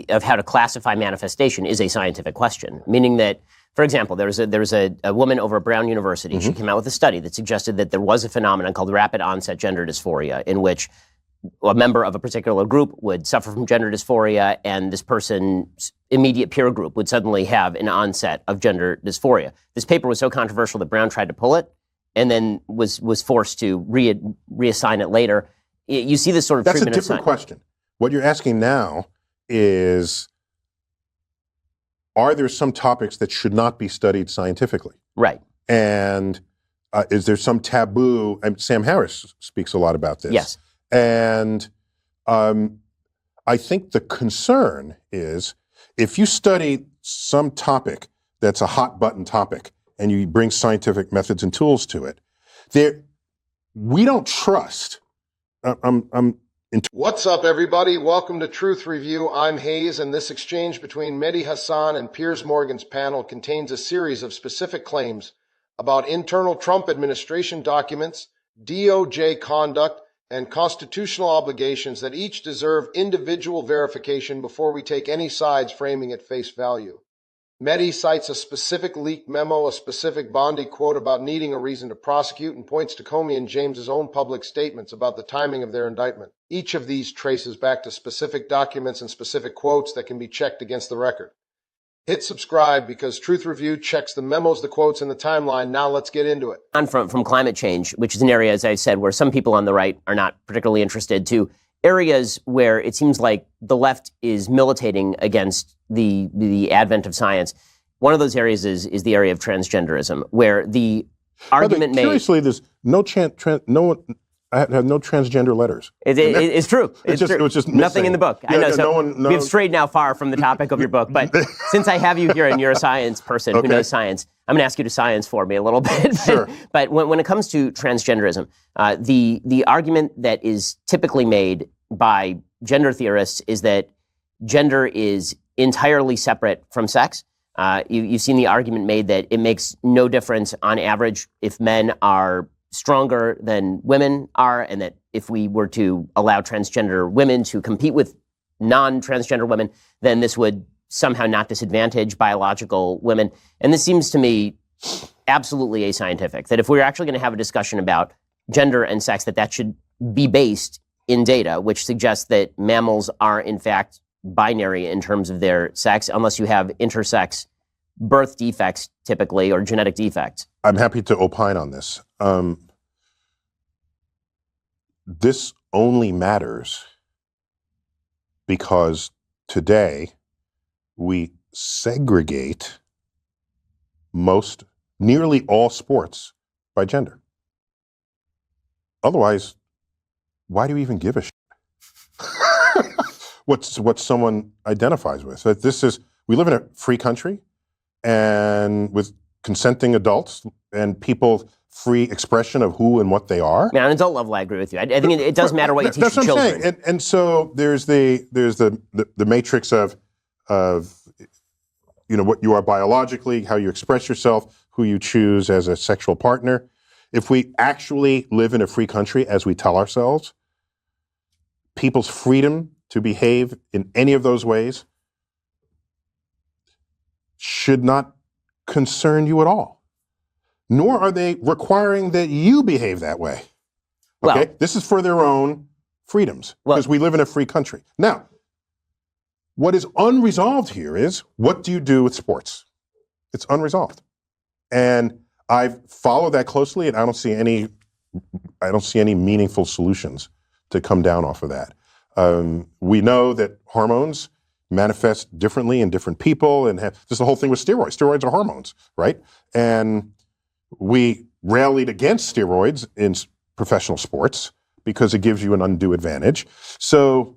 of how to classify manifestation is a scientific question, meaning that, for example, there was a woman over at Brown University. She came out with a study that suggested that there was a phenomenon called rapid onset gender dysphoria, in which a member of a particular group would suffer from gender dysphoria, and this person's immediate peer group would suddenly have an onset of gender dysphoria. This paper was so controversial that Brown tried to pull it, and then was forced to reassign it later. You see this sort of treatment. That's a different question. What you're asking now is, are there some topics that should not be studied scientifically? Right. And is there some taboo? And Sam Harris speaks a lot about this. Yes. And I think the concern is, if you study some topic that's a hot button topic and you bring scientific methods and tools to it, we don't trust. What's up, everybody? Welcome to Truth Review. I'm Hayes, and this exchange between Mehdi Hasan and Piers Morgan's panel contains a series of specific claims about internal Trump administration documents, DOJ conduct, and constitutional obligations that each deserve individual verification before we take any sides framing at face value. Mehdi cites a specific leaked memo, a specific Bondi quote about needing a reason to prosecute, and points to Comey and James's own public statements about the timing of their indictment. Each of these traces back to specific documents and specific quotes that can be checked against the record. Hit subscribe, because Truth Review checks the memos, the quotes, and the timeline. Now let's get into it. From climate change, which is an area, as I said, where some people on the right are not particularly interested, to areas where it seems like the left is militating against the advent of science. One of those areas is the area of transgenderism, where the argument made... Curiously, there's I have no transgender letters. It's true. It was just missing. nothing in the book. Yeah, I know. So we've strayed now far from the topic of your book, but since I have you here and you're a science person who knows science, I'm going to ask you to science for me a little bit. Sure. But when it comes to transgenderism, the argument that is typically made by gender theorists is that gender is entirely separate from sex. You've seen the argument made that it makes no difference on average if men are stronger than women are, and that if we were to allow transgender women to compete with non-transgender women, then this would somehow not disadvantage biological women. And this seems to me absolutely ascientific, that if we're actually going to have a discussion about gender and sex, that should be based in data, which suggests that mammals are in fact binary in terms of their sex, unless you have intersex birth defects typically, or genetic defects. I'm happy to opine on this. This only matters because today we segregate nearly all sports by gender. Otherwise, why do you even give a shit what someone identifies with? We live in a free country, and with consenting adults and people free expression of who and what they are. Yeah, on an adult level, I agree with you. I think it does matter what you teach children. That's what I'm saying. And so there's the matrix of what you are biologically, how you express yourself, who you choose as a sexual partner. If we actually live in a free country, as we tell ourselves, people's freedom to behave in any of those ways should not concern you at all. Nor are they requiring that you behave that way. Okay? Well, this is for their own freedoms, because we live in a free country. Now, what is unresolved here is, what do you do with sports? It's unresolved. And I've followed that closely, and I don't see any meaningful solutions to come down off of that. We know that hormones manifest differently in different people, and there's the whole thing with steroids. Steroids are hormones, right? And we rallied against steroids in professional sports because it gives you an undue advantage. So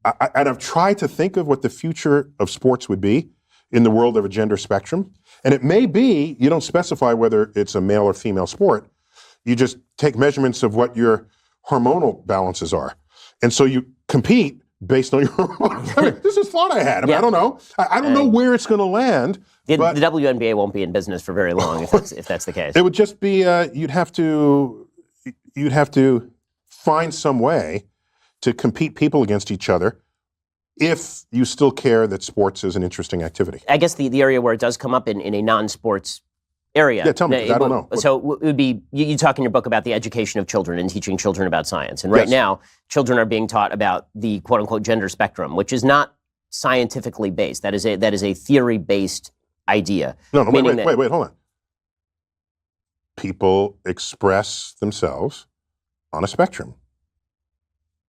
I've tried to think of what the future of sports would be in the world of a gender spectrum. And it may be, you don't specify whether it's a male or female sport. You just take measurements of what your hormonal balances are. And so you compete based on your hormones. I mean, this is thought I had. I don't know. I don't know where it's going to land. The WNBA won't be in business for very long if that's the case. It would just be you'd have to find some way to compete people against each other if you still care that sports is an interesting activity. I guess the area where it does come up in a non-sports area. Yeah, tell me, 'cause I don't know. So it would be, you talk in your book about the education of children and teaching children about science. And right now, children are being taught about the quote-unquote gender spectrum, which is not scientifically based. That is a theory-based idea. No, wait, hold on. People express themselves on a spectrum.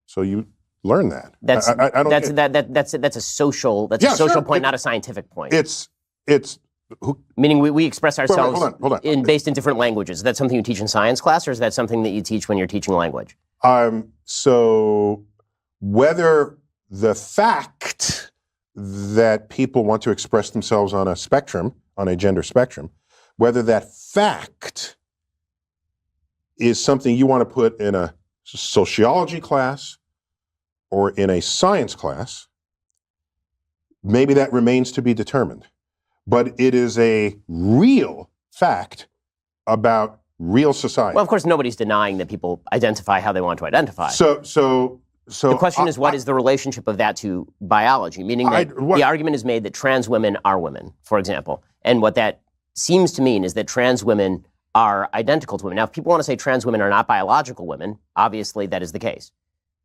So you learn that. That's a social point, not a scientific point. Meaning we express ourselves hold on. Based in different languages. Is that something you teach in science class, or is that something that you teach when you're teaching language? So whether the fact that people want to express themselves on a spectrum, on a gender spectrum, whether that fact is something you want to put in a sociology class or in a science class, maybe that remains to be determined. But it is a real fact about real society. Well, of course, nobody's denying that people identify how they want to identify. So the question is, what is the relationship of that to biology? Meaning that the argument is made that trans women are women, for example. And what that seems to mean is that trans women are identical to women. Now, if people want to say trans women are not biological women, obviously that is the case.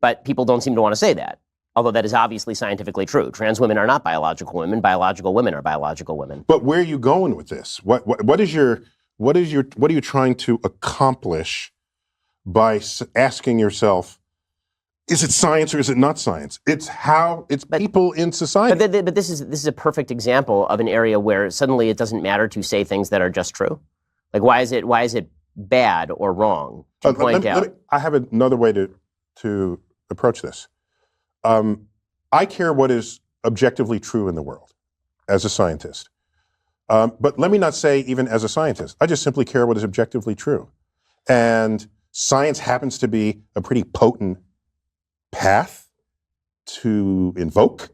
But people don't seem to want to say that, although that is obviously scientifically true. Trans women are not biological women. Biological women are biological women. But where are you going with this? What are you trying to accomplish by asking yourself, is it science or is it not science? It's people in society. But this is a perfect example of an area where suddenly it doesn't matter to say things that are just true. Like, why is it bad or wrong to point out? I have another way to approach this. I care what is objectively true in the world as a scientist. But let me not say even as a scientist. I just simply care what is objectively true. And science happens to be a pretty potent path to invoke,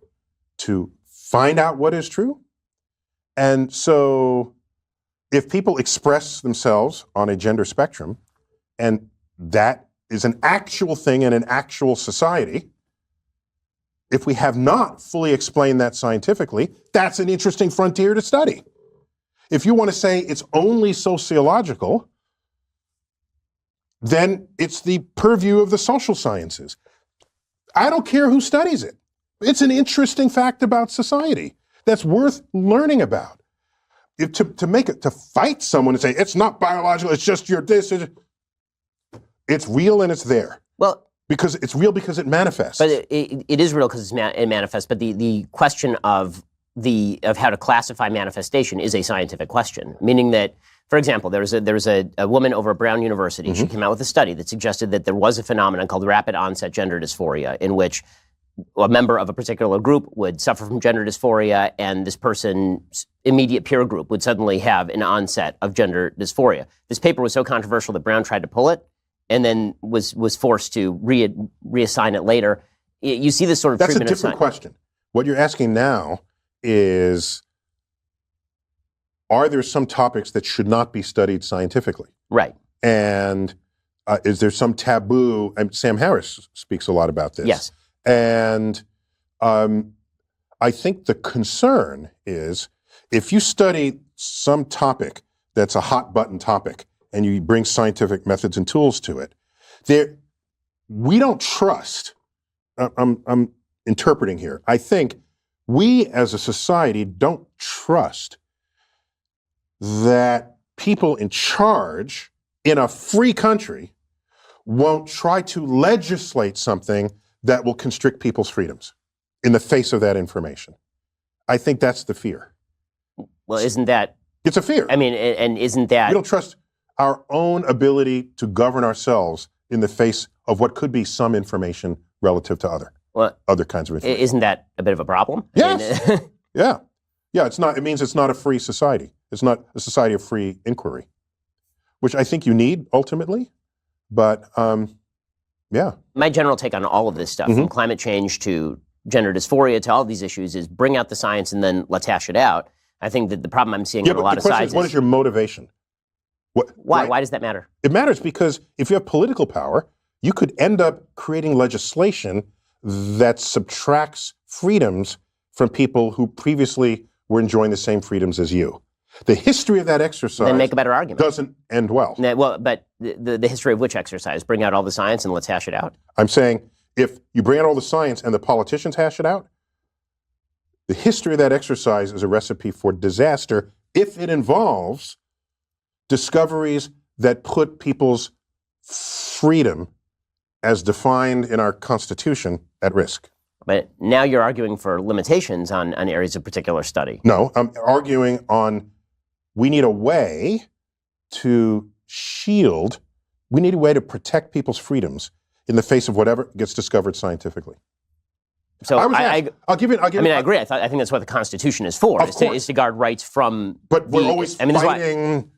to find out what is true. And so if people express themselves on a gender spectrum, and that is an actual thing in an actual society, if we have not fully explained that scientifically, that's an interesting frontier to study. If you want to say it's only sociological, then it's the purview of the social sciences. I don't care who studies it. It's an interesting fact about society that's worth learning about. To fight someone and say, it's not biological, it's just your this, it's real and it's there. Well, because it's real because it manifests. But it is real because it manifests. But the question of how to classify manifestation is a scientific question. Meaning that, for example, there was a woman over at Brown University. Mm-hmm. She came out with a study that suggested that there was a phenomenon called rapid onset gender dysphoria, in which a member of a particular group would suffer from gender dysphoria, and this person's immediate peer group would suddenly have an onset of gender dysphoria. This paper was so controversial that Brown tried to pull it, and then was forced to reassign it later. You see this sort of treatment. That's a different question. What you're asking now is, are there some topics that should not be studied scientifically? Right. And is there some taboo? And Sam Harris speaks a lot about this. Yes. And I think the concern is, if you study some topic that's a hot button topic and you bring scientific methods and tools to it, we don't trust, I'm interpreting here, I think we as a society don't trust that people in charge in a free country won't try to legislate something that will constrict people's freedoms in the face of that information. I think that's the fear. Well, isn't that... It's a fear. I mean, and isn't that... We don't trust our own ability to govern ourselves in the face of what could be some information relative to other kinds of information. Isn't that a bit of a problem? Yes. Yeah. Yeah, it's not. It means it's not a free society. It's not a society of free inquiry, which I think you need ultimately, but... yeah. My general take on all of this stuff, from climate change to gender dysphoria to all of these issues, is bring out the science and then let's hash it out. I think that the problem I'm seeing on a lot of sides is, what is your motivation? Why? Why does that matter? It matters because if you have political power, you could end up creating legislation that subtracts freedoms from people who previously were enjoying the same freedoms as you. The history of that exercise then make a better argument. Doesn't end well. Well, but the history of which exercise? Bring out all the science and let's hash it out. I'm saying if you bring out all the science and the politicians hash it out, the history of that exercise is a recipe for disaster if it involves discoveries that put people's freedom as defined in our Constitution at risk. But now you're arguing for limitations on areas of particular study. No, I'm arguing on we need a way to shield, we need a way to protect people's freedoms in the face of whatever gets discovered scientifically. So I'll give it. I agree. I think that's what the Constitution is for, is to guard rights from. But we're always fighting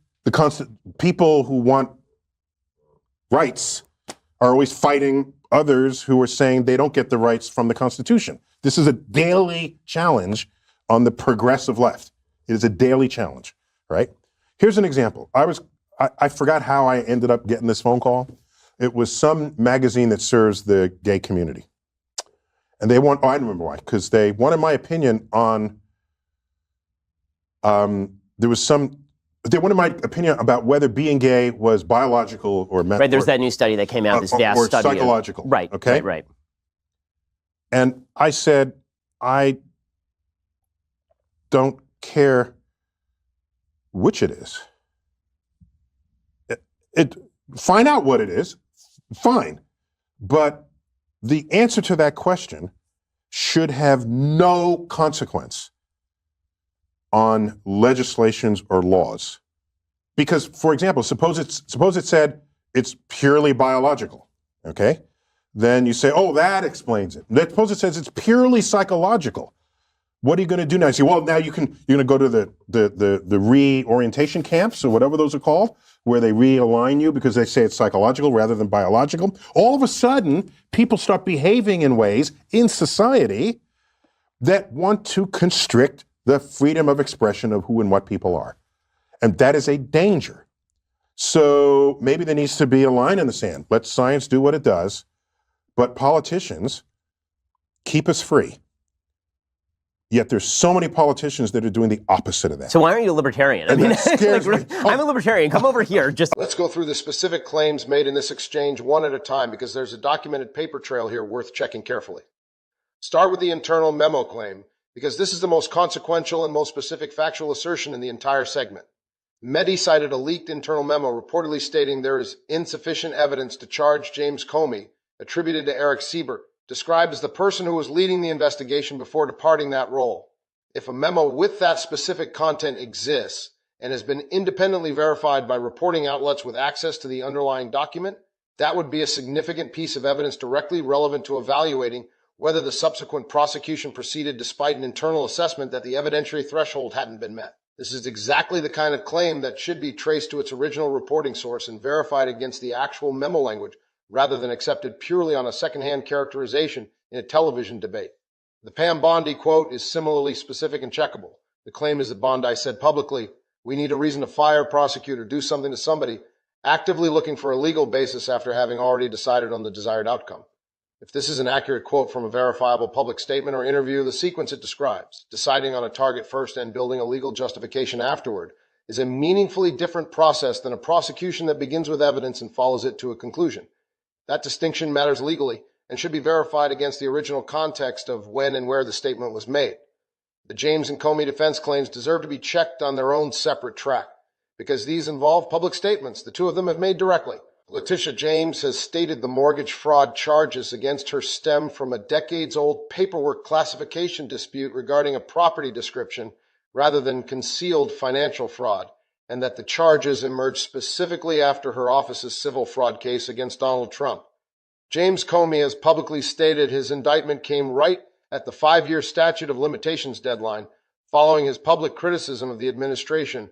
people who want rights are always fighting others who are saying they don't get the rights from the Constitution. This is a daily challenge on the progressive left. It is a daily challenge, right? Here's an example. I forgot how I ended up getting this phone call. It was some magazine that serves the gay community. And they want, I don't remember why, because they wanted my opinion on, they wanted my opinion about whether being gay was biological or mental. Right, there's that new study that came out, this vast study. Or psychological. Right, okay? Right. And I said, I don't care which it is. Find out what it is, fine. But the answer to that question should have no consequence on legislations or laws. Because, for example, suppose it said it's purely biological, okay? Then you say, oh, that explains it. Suppose it says it's purely psychological. What are you going to do now? You say, well, now you're going to go to the reorientation camps or whatever those are called, where they realign you because they say it's psychological rather than biological. All of a sudden, people start behaving in ways in society that want to constrict the freedom of expression of who and what people are. And that is a danger. So maybe there needs to be a line in the sand. Let science do what it does, but politicians keep us free. Yet there's so many politicians that are doing the opposite of that. So why aren't you a libertarian? And that scares me. I'm a libertarian. Come over here. Let's go through the specific claims made in this exchange one at a time, because there's a documented paper trail here worth checking carefully. Start with the internal memo claim, because this is the most consequential and most specific factual assertion in the entire segment. Mehdi cited a leaked internal memo reportedly stating there is insufficient evidence to charge James Comey, attributed to Eric Siebert, described as the person who was leading the investigation before departing that role. If a memo with that specific content exists and has been independently verified by reporting outlets with access to the underlying document, that would be a significant piece of evidence directly relevant to evaluating whether the subsequent prosecution proceeded despite an internal assessment that the evidentiary threshold hadn't been met. This is exactly the kind of claim that should be traced to its original reporting source and verified against the actual memo language, rather than accepted purely on a second-hand characterization in a television debate. The Pam Bondi quote is similarly specific and checkable. The claim is that Bondi said publicly, "We need a reason to fire, prosecute, or do something to somebody," actively looking for a legal basis after having already decided on the desired outcome. If this is an accurate quote from a verifiable public statement or interview, the sequence it describes, deciding on a target first and building a legal justification afterward, is a meaningfully different process than a prosecution that begins with evidence and follows it to a conclusion. That distinction matters legally and should be verified against the original context of when and where the statement was made. The James and Comey defense claims deserve to be checked on their own separate track, because these involve public statements the two of them have made directly. Letitia James has stated the mortgage fraud charges against her stem from a decades-old paperwork classification dispute regarding a property description rather than concealed financial fraud, and that the charges emerged specifically after her office's civil fraud case against Donald Trump. James Comey has publicly stated his indictment came right at the 5-year statute of limitations deadline, following his public criticism of the administration.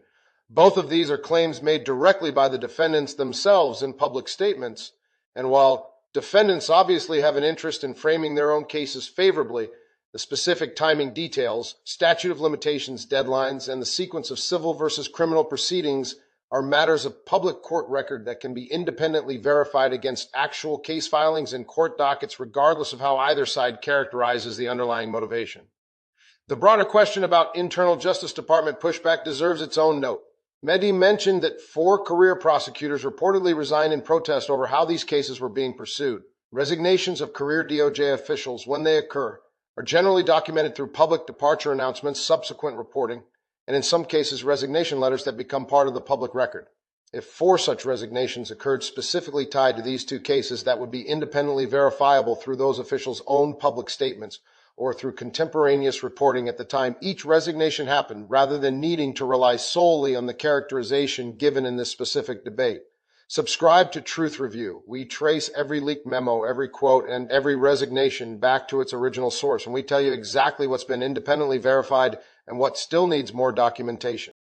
Both of these are claims made directly by the defendants themselves in public statements, and while defendants obviously have an interest in framing their own cases favorably, the specific timing details, statute of limitations deadlines, and the sequence of civil versus criminal proceedings are matters of public court record that can be independently verified against actual case filings and court dockets, regardless of how either side characterizes the underlying motivation. The broader question about internal Justice Department pushback deserves its own note. Mehdi mentioned that 4 career prosecutors reportedly resigned in protest over how these cases were being pursued. Resignations of career DOJ officials, when they occur, are generally documented through public departure announcements, subsequent reporting, and in some cases resignation letters that become part of the public record. If 4 such resignations occurred specifically tied to these 2 cases, that would be independently verifiable through those officials' own public statements or through contemporaneous reporting at the time each resignation happened, rather than needing to rely solely on the characterization given in this specific debate. Subscribe to Truth Review. We trace every leaked memo, every quote, and every resignation back to its original source, and we tell you exactly what's been independently verified and what still needs more documentation.